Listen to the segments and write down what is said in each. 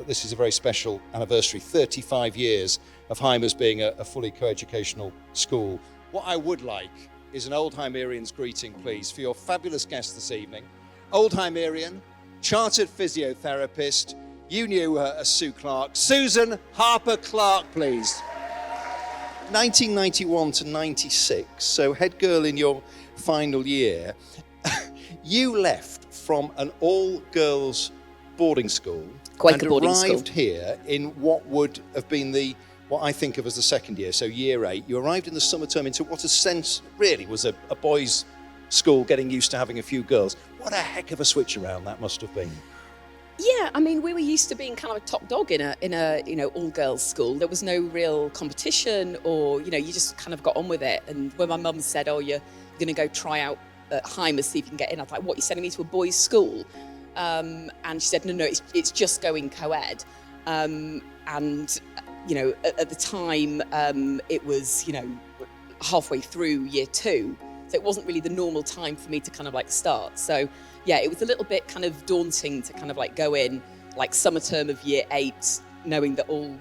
that this is a very special anniversary, 35 years of Hymers being a fully co-educational school. What I would like is an Old Hymerian's greeting, please, for your fabulous guest this evening. Old Hymerian, chartered physiotherapist, you knew her as Sue Clarke. Susan Harper Clarke, please. 1991 to 96, so head girl in your final year. You left from an all-girls boarding school Quaker boarding arrived school here in what would have been what I think of as the second year, so year 8. You arrived in the summer term into what a sense really was a boys' school, getting used to having a few girls. What a heck of a switch around that must have been. Yeah, I mean, we were used to being kind of a top dog in a all-girls school. There was no real competition, or you just kind of got on with it. And when my mum said, "Oh, you're going to go try out at Hymers, see if you can get in," I was like, "What? You're sending me to a boys' school?" And she said, "No, it's just going co-ed." And at the time, it was halfway through year 2, so it wasn't really the normal time for me to kind of like start. So yeah, it was a little bit kind of daunting to kind of like go in like summer term of year 8, knowing that all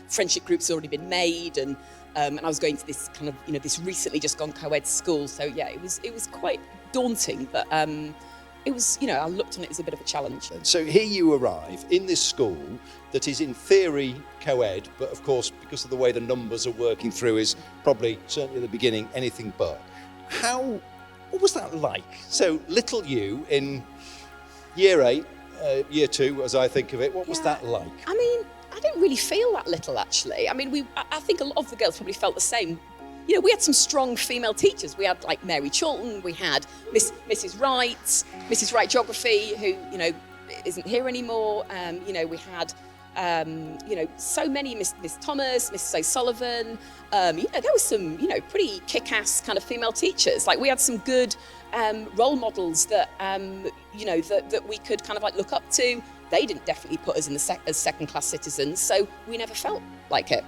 friendship groups had already been made, and I was going to this kind of this recently just gone co-ed school. So yeah, it was quite daunting, but it was I looked on it as a bit of a challenge. So here you arrive in this school that is in theory co-ed, but of course because of the way the numbers are working through is probably certainly at the beginning anything but. What was that like? So little you in year 8, year 2 as I think of it, what was that like? I mean, I didn't really feel that little actually. I mean, I think a lot of the girls probably felt the same. We had some strong female teachers. We had like Mary Chorlton, we had Mrs. Wright Geography, who isn't here anymore. We had so many, Miss Thomas, Mrs. O'Sullivan. There was some pretty kick-ass kind of female teachers. Like we had some good role models that that we could kind of like look up to. They didn't definitely put us in as second-class citizens, so we never felt like it.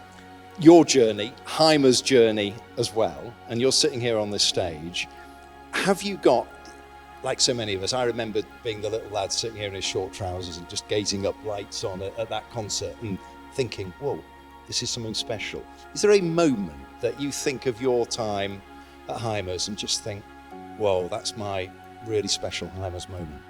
Your journey, Hymers' journey as well, and you're sitting here on this stage. Have you got, like so many of us, I remember being the little lad sitting here in his short trousers and just gazing up lights on at that concert and thinking, whoa, this is something special. Is there a moment that you think of your time at Hymers and just think, whoa, that's my really special Hymers moment?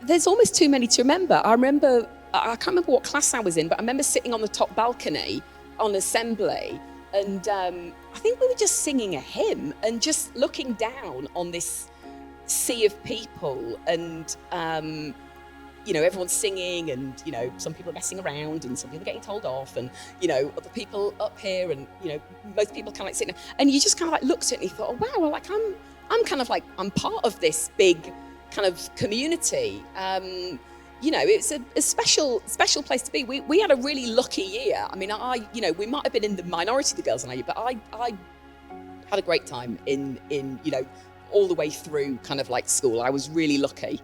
There's almost too many to remember. I can't remember what class I was in, but I remember sitting on the top balcony on assembly, and I think we were just singing a hymn and just looking down on this sea of people, and everyone's singing, and some people are messing around and some people are getting told off, and other people up here, and most people kind of like sitting there, and you just kind of like looked at it and you thought, oh wow, like I'm kind of like I'm part of this big kind of community. It's a special place to be. We had a really lucky year. I mean, we might have been in the minority of the girls in our year, but I had a great time in all the way through kind of like school. I was really lucky.